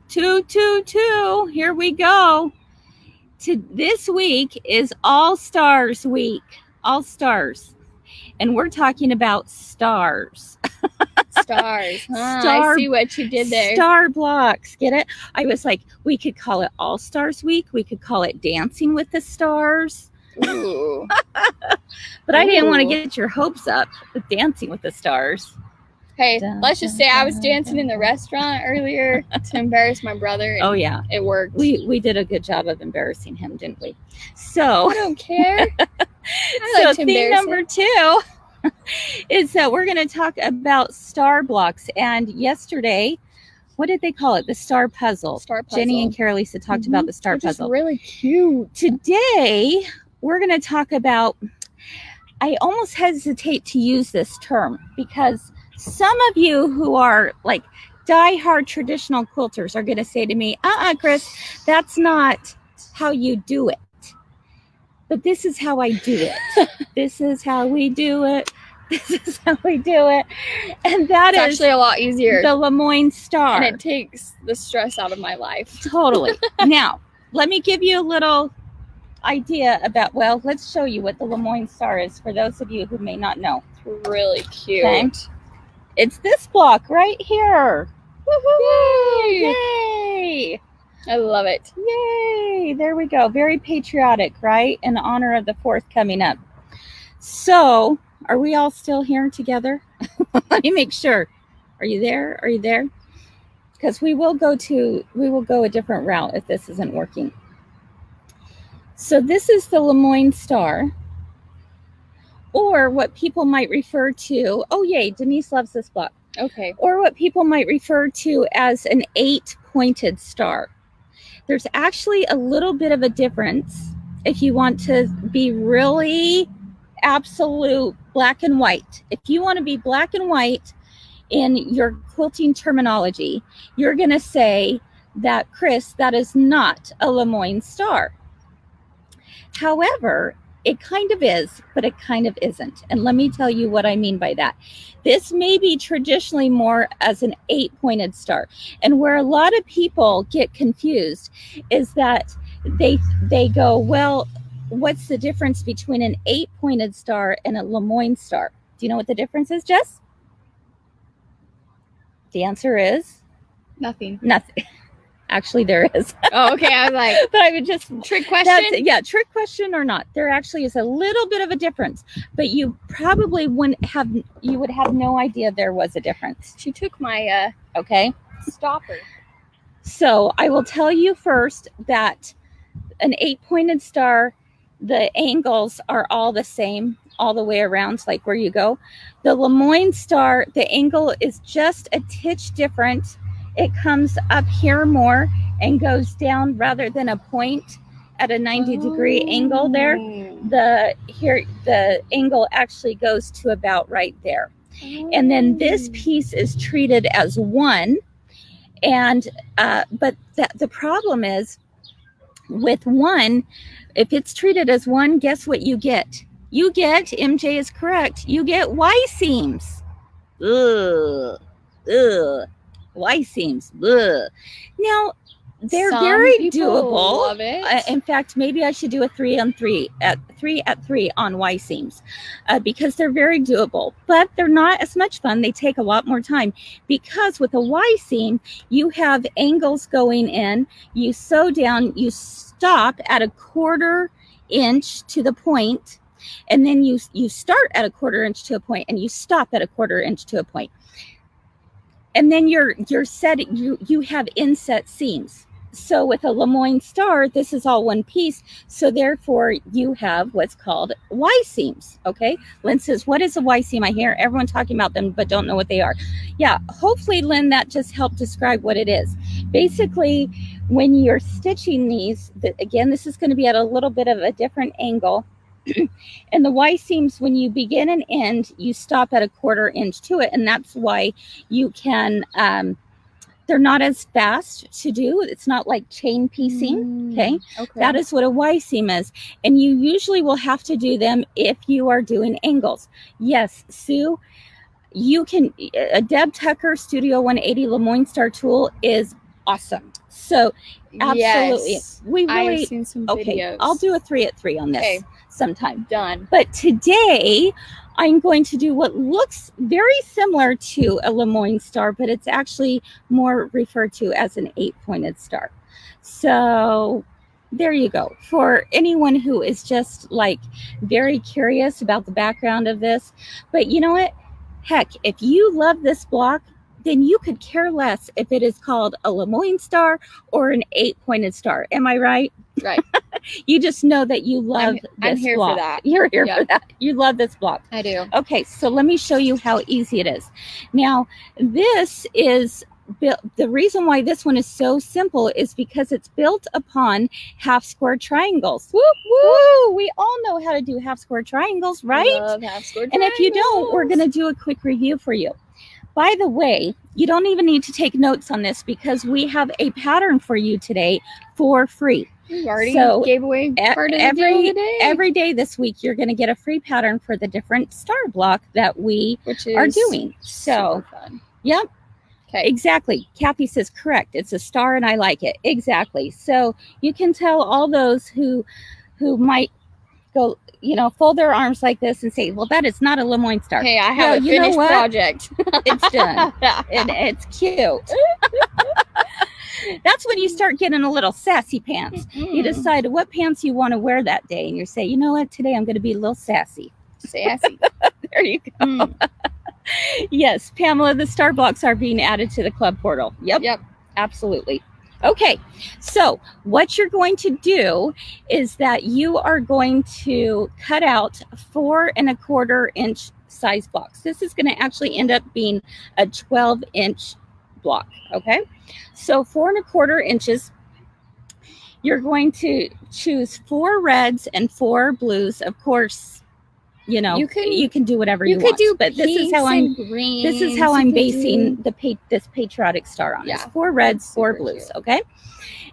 222. Here we go. This week is All Stars Week. All Stars. And we're talking about stars. Stars. I see what you did there. Star blocks. Get it? I was like, we could call it All Stars Week. We could call it Dancing with the Stars. Ooh. But I didn't want to get your hopes up with Dancing with the Stars. Hey, let's just say I was dancing in the restaurant earlier to embarrass my brother. Oh, yeah. It worked. We did a good job of embarrassing him, didn't we? So I don't care. So theme number 2 is that we're going to talk about star blocks. And yesterday, what did they call it? The star puzzle. Star puzzle. Jenny and Carolisa talked about the star puzzle. Really cute. Today, we're going to talk about, I almost hesitate to use this term because some of you who are like diehard traditional quilters are going to say to me, Kris, that's not how you do it. But this is how I do it. This is how we do it. This is how we do it. And that is actually a lot easier. The Lemoine Star. And it takes the stress out of my life. Totally. Now, let me give you a little idea about, well, let's show you what the Lemoine Star is for those of you who may not know. It's really cute. Okay. It's this block right here. Woohoo! Yay! I love it. Yay! There we go. Very patriotic, right? In honor of the 4th coming up. So, are we all still here together? Let me make sure. Are you there? Are you there? Because we will go a different route if this isn't working. So this is the Lemoine Star, or what people might refer to, oh yay, Denise loves this block. Okay. Or what people might refer to as an 8-pointed star. There's actually a little bit of a difference if you want to be really absolute black and white. If you want to be black and white in your quilting terminology, you're going to say that, Kris, that is not a Lemoine Star. However, it kind of is, but it kind of isn't. And let me tell you what I mean by that. This may be traditionally more as an 8-pointed star. And where a lot of people get confused is that they go, well, what's the difference between an 8-pointed star and a Lemoine Star? Do you know what the difference is, Jess? The answer is? Nothing. Actually, there is. Oh, okay. I was like, but I would just trick question. Trick question or not. There actually is a little bit of a difference, but you probably would have no idea there was a difference. She took my stopper. So I will tell you first that an 8-pointed star, the angles are all the same all the way around, like where you go. The Lemoine Star, the angle is just a titch different. It comes up here more and goes down rather than a point at a 90-degree angle there. The angle actually goes to about right there. And then this piece is treated as 1. And but the problem is with 1, if it's treated as 1, guess what you get? You get, MJ is correct, you get Y seams. Ugh. Y seams. Ugh. Now, they're very doable. Love it. In fact, maybe I should do a 3-on-3 at 3 on Y seams because they're very doable, but they're not as much fun. They take a lot more time because with a Y seam, you have angles going in, you sew down, you stop at a 1/4 inch to the point, and then you start at a 1/4 inch to a point and you stop at a 1/4 inch to a point. And then you have inset seams. So with a Lemoine Star, this is all one piece. So therefore you have what's called Y seams. Okay. Lynn says, what is a Y seam? I hear everyone talking about them, but don't know what they are. Yeah. Hopefully, Lynn, that just helped describe what it is. Basically, when you're stitching these, again, this is going to be at a little bit of a different angle. And the Y seams, when you begin and end, you stop at a 1/4 inch to it. And that's why you can, they're not as fast to do. It's not like chain piecing. Okay. That is what a Y seam is. And you usually will have to do them if you are doing angles. Yes, Sue, you can, a Deb Tucker Studio 180 Lemoine Star tool is Awesome. So absolutely. Yes. We really, I've seen some okay, videos. I'll do a 3 at 3 on this Okay. sometime. Done. But today I'm going to do what looks very similar to a Lemoine star, but it's actually more referred to as an 8-pointed star. So there you go. For anyone who is just like very curious about the background of this. But you know what? Heck, if you love this block, then you could care less if it is called a Lemoine star or an 8-pointed star. Am I right? Right. You just know that you love I'm this here block. for that. You're here for that. You love this block. I do. Okay, so let me show you how easy it is. Now, this is built. The reason why this one is so simple is because it's built upon half square triangles. Woo, woo! We all know how to do half square triangles, right? I love half square and if you don't, we're going to do a quick review for you. By the way, you don't even need to take notes on this because we have a pattern for you today for free. We already So gave away part of the deal today. Every day this week, you're going to get a free pattern for the different star block that we are doing. So, fun. Yep. Okay. Exactly. Kathy says, correct. It's a star and I like it. Exactly. So you can tell all those who might go, fold their arms like this and say, well, that is not a Lemoine star. Hey, I have a finished project. It's done. And it's cute. That's when you start getting a little sassy pants. You decide what pants you want to wear that day. And you say, you know what? Today I'm going to be a little sassy. Sassy. There you go. Yes, Pamela, the star blocks are being added to the club portal. Yep. Absolutely. Okay, so what you're going to do is that you are going to cut out 4 1/4 inch size blocks. This is going to actually end up being a 12-inch block. Okay, so 4 1/4 inches. You're going to choose 4 reds and 4 blues. Of course, you can do whatever you want. Do, but this is how I'm basing this patriotic star on. It's 4 reds, 4 blues. Cute. Okay,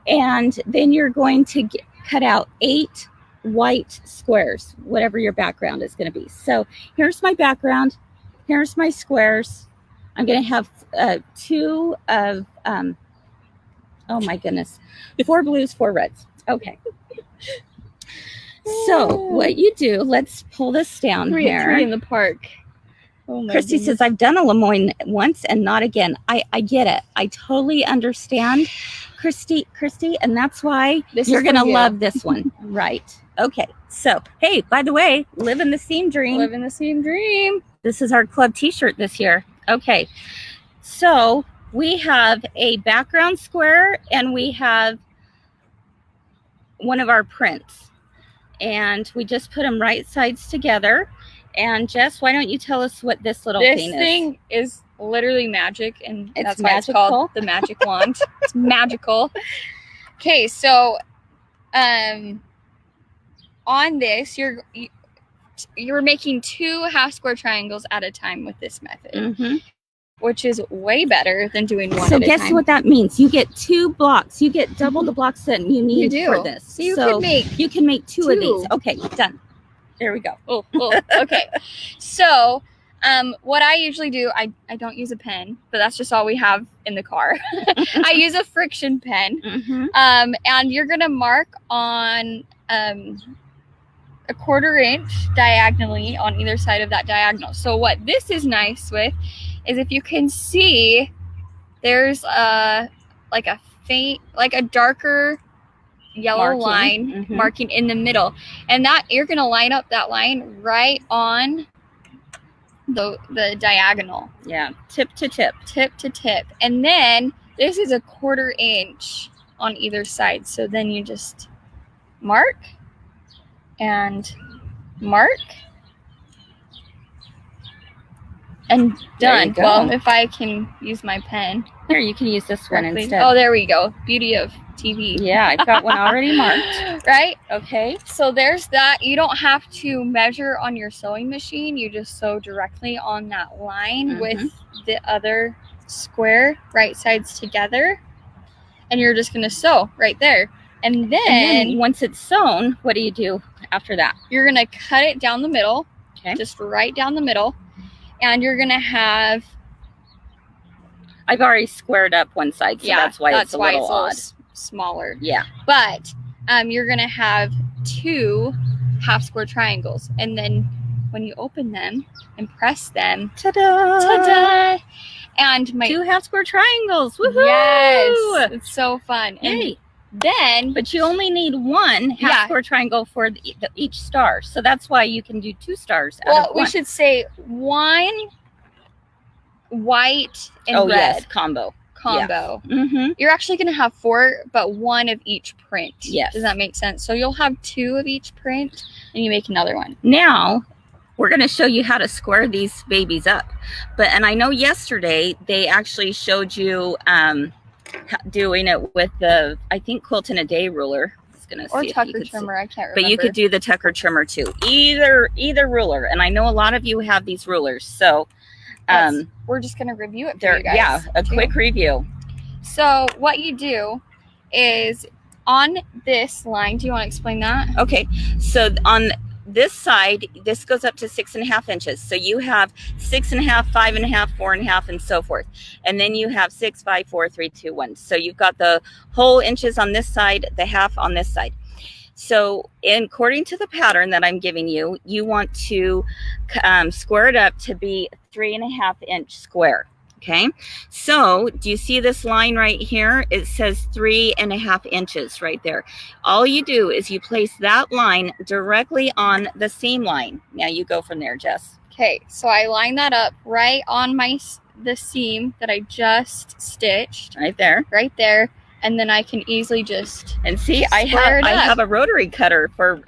and then you're going to cut out 8 white squares, whatever your background is going to be. So here's my background. Here's my squares. I'm going to have 2 of oh my goodness, 4 blues, 4 reds. Okay. So what you do, let's pull this down 3 here. 3 in the park. Oh my Christy goodness. says, I've done a Lemoine once and not again. I get it. I totally understand, Christy, and that's why you're going to love this one. Right. Okay. So, hey, by the way, living the seam dream. Living the seam dream. This is our club t-shirt this year. Okay. So we have a background square and we have one of our prints. And we just put them right sides together. And Jess, why don't you tell us what this little thing is? This thing is literally magic, and that's why magical? it's called the magic wand. It's magical. Okay, so on this, you're making 2 half square triangles at a time with this method, which is way better than doing one so at a time. guess what that means? You get 2 blocks. You get double the blocks that you need for this. So you can make 2 of these. Okay, done. There we go. Oh, okay. So what I usually do, I don't use a pen, but that's just all we have in the car. I use a friction pen. And you're going to mark on a 1/4 inch diagonally on either side of that diagonal. So what this is nice with is if you can see, there's like a darker yellow line marking in the middle, and that you're going to line up that line right on the diagonal. Yeah, tip to tip. And then this is a 1/4 inch on either side. So then you just mark and mark and done. Well, if I can use my pen. Here, you can use this one instead. Oh, there we go. Beauty of TV. Yeah, I've got one already marked. Right? Okay. So there's that. You don't have to measure on your sewing machine. You just sew directly on that line with the other square right sides together. And you're just going to sew right there. And then once it's sewn, what do you do after that? You're going to cut it down the middle. Okay. Just right down the middle. And you're going to have I've already squared up one side, so that's why it's a little odd. Smaller. Yeah. But you're going to have 2 half square triangles. And then when you open them and press them, ta-da! Ta-da! And my 2 half square triangles. Woohoo! Yes. It's so fun. Yay. And then, but you only need 1 half square triangle for each star. So that's why you can do 2 stars out of 1. We should say 1 white and red. Yes, combo. Yeah. Mm-hmm. You're actually going to have 4, but 1 of each print. Yes. Does that make sense? So you'll have 2 of each print, and you make another one. Now, we're going to show you how to square these babies up. And I know yesterday they actually showed you doing it with the, I think, quilt in a day ruler. Or Tucker trimmer, I can't remember. But you could do the Tucker trimmer too. Either ruler. And I know a lot of you have these rulers. So we're just going to review it for you guys. Yeah, a quick review. So what you do is on this line, do you want to explain that? Okay, so on this side, this goes up to 6.5 inches. So you have 6.5, 5.5, 4.5, and so forth. And then you have 6, 5, 4, 3, 2, 1. So you've got the whole inches on this side, the half on this side. So according to the pattern that I'm giving you, you want to square it up to be 3.5 inch square. Okay, so do you see this line right here? It says 3.5 inches right there. All you do is you place that line directly on the seam line. Now you go from there, Jess. Okay, so I line that up right on the seam that I just stitched. Right there. Right there. And then I can easily just I have a rotary cutter for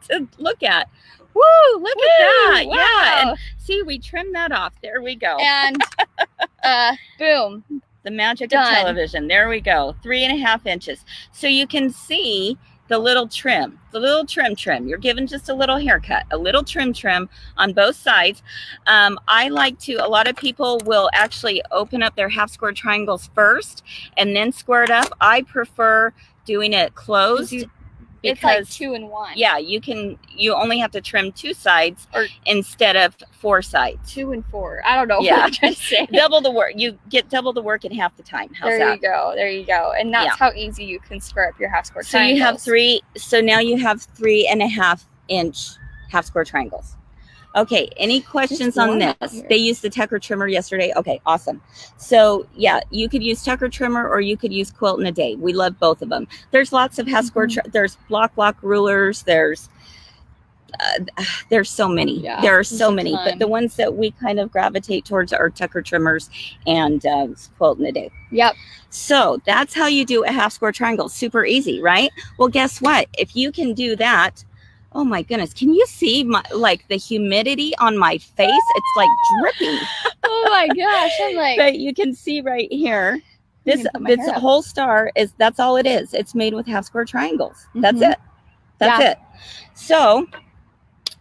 to look at. Woo! Look at that! Wow. Yeah, and see, we trimmed that off. There we go. And boom, the magic of television. There we go. 3.5 inches. So you can see the little trim. You're given just a little haircut, a little trim on both sides. I like to. A lot of people will actually open up their half square triangles first and then square it up. I prefer doing it closed. It's like 2 in 1. Yeah, you only have to trim 2 sides instead of 4 sides. 2 and 4. I don't know what I'm trying to say. Double the work. You get double the work in half the time. How's that? There you go. And that's how easy you can square up your half square so triangles. You have 3. So now you have 3.5 inch half square triangles. Okay, any questions on this? They used the Tucker trimmer yesterday. Okay, awesome. So yeah, you could use Tucker trimmer or you could use Quilt in a Day. We love both of them. There's lots of half square. There's block rulers. There's so many. Yeah, there are so many. But the ones that we kind of gravitate towards are Tucker trimmers and Quilt in a Day. Yep. So that's how you do a half square triangle. Super easy, right? Well, guess what? If you can do that. Oh my goodness. Can you see the humidity on my face? It's like dripping. Oh my gosh. I'm like, but you can see right here. This whole star that's all it is. It's made with half square triangles. Mm-hmm. That's it. That's it. So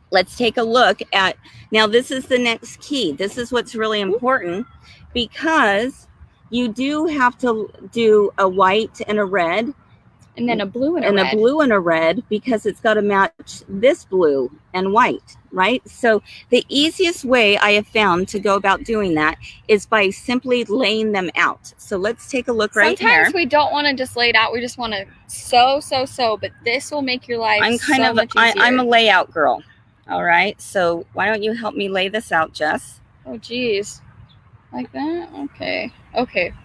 let's take a look at, now this is the next key. This is what's really important because you do have to do a white and a red. And then a blue and a red. And a blue and a red because it's got to match this blue and white, right? So the easiest way I have found to go about doing that is by simply laying them out. So let's take a look right here. Sometimes we don't want to just lay it out. We just want to sew, but this will make your life much easier. I'm a layout girl. All right. So why don't you help me lay this out, Jess? Oh, geez. Like that? Okay.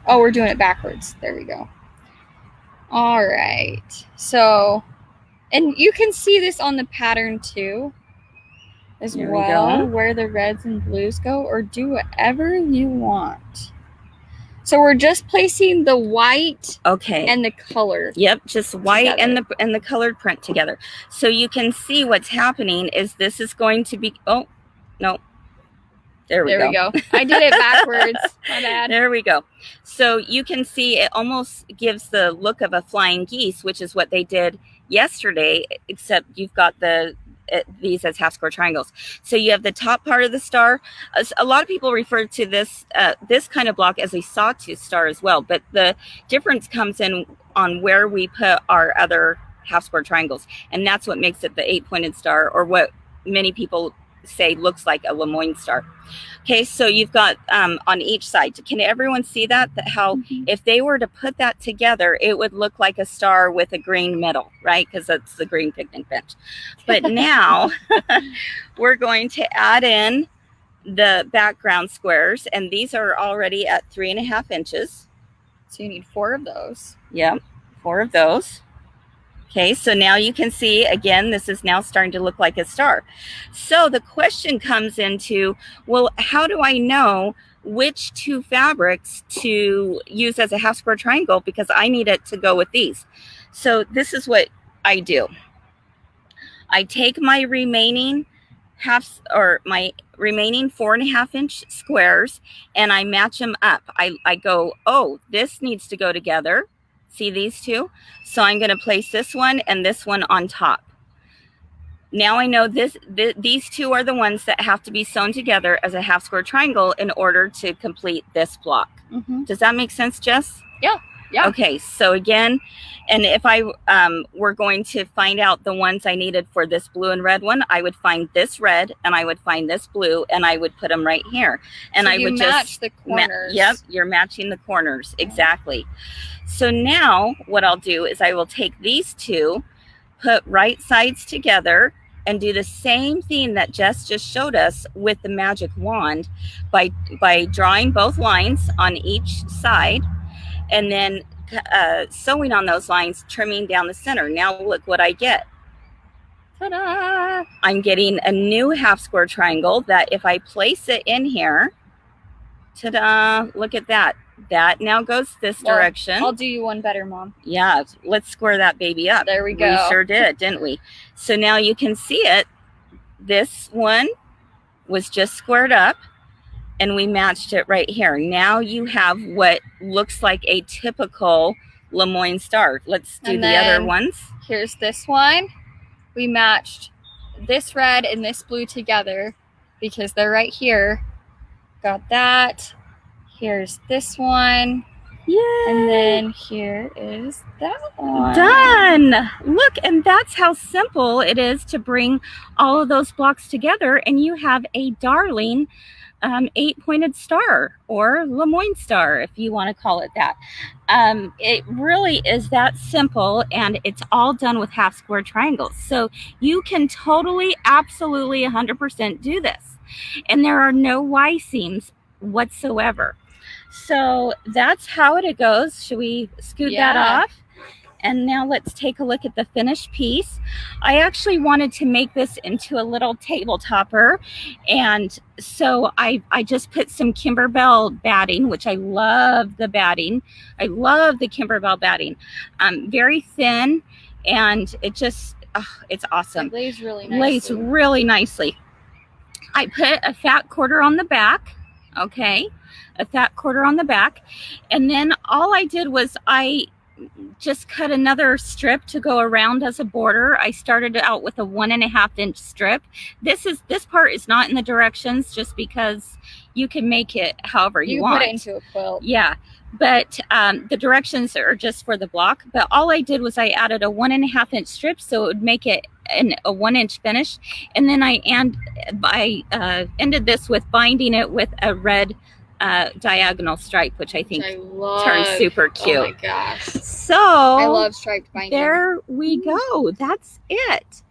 Oh, we're doing it backwards. There we go. All right, so, and you can see this on the pattern too, as well, where the reds and blues go, or do whatever you want. So we're just placing the white and the color. Yep, just white together. and the colored print together. So you can see what's happening is this is going to be, oh, no. There we go. I did it backwards. My bad. There we go. So you can see it almost gives the look of a flying geese, which is what they did yesterday, except you've got these as half square triangles. So you have the top part of the star. A lot of people refer to this kind of block as a sawtooth star as well, but the difference comes in on where we put our other half square triangles, and that's what makes it the 8-pointed star, or what many people say looks like a Lemoine Star. Okay, so you've got on each side. Can everyone see that how if they were to put that together, it would look like a star with a green middle, right? Because that's the green picnic bench. But now we're going to add in the background squares, and these are already at 3.5 inches. So you need 4 of those. Yep, 4 of those. Okay, so now you can see, again, this is now starting to look like a star. So the question comes into, well, how do I know which 2 fabrics to use as a half square triangle, because I need it to go with these. So this is what I do. I take my remaining my remaining 4.5 inch squares, and I match them up. I go, oh, this needs to go together. See these 2? So I'm going to place this one and this one on top. Now I know these 2 are the ones that have to be sewn together as a half square triangle in order to complete this block. Does that make sense, Jess? Yeah. Yeah. Okay, so again, and if I were going to find out the ones I needed for this blue and red one, I would find this red and I would find this blue and I would put them right here. And so I would match the corners. Yep, you're matching the corners. Exactly. So now what I'll do is I will take these 2, put right sides together, and do the same thing that Jess just showed us with the magic wand by drawing both lines on each side, and then sewing on those lines, trimming down the center. Now look what I get. Ta-da! I'm getting a new half square triangle that if I place it in here, ta-da, look at that. That now goes this direction. I'll do you one better, Mom. Yeah, let's square that baby up. There we go. We sure did, didn't we? So now you can see it. This one was just squared up, and we matched it right here. Now you have what looks like a typical Lemoine Star. Let's do the other ones. Here's this one. We matched this red and this blue together because they're right here. Got that. Here's this one. Yay! And then here is that one. Done! Look, and that's how simple it is to bring all of those blocks together, and you have a darling 8-pointed star, or Lemoine Star, if you want to call it that. It really is that simple, and it's all done with half square triangles. So you can totally, absolutely 100% do this. And there are no Y seams whatsoever. So that's how it goes. Should we scoot that off? And now let's take a look at the finished piece. I actually wanted to make this into a little table topper. And so I just put some Kimberbell batting, which I love the batting. I love the Kimberbell batting. Very thin, and it just, it's awesome. It lays really nicely. Lays really nicely. I put a fat quarter on the back. Okay, a fat quarter on the back. And then all I did was I just cut another strip to go around as a border. I started out with a 1.5 inch strip. This part is not in the directions, just because you can make it however you want. You put it into a quilt. Yeah, but the directions are just for the block. But all I did was I added a 1.5 inch strip, so it would make it a 1 inch finish. And then I ended this with binding it with a red diagonal stripe, which I think turns super cute. Oh my gosh. So I love striped binding. There we go. That's it.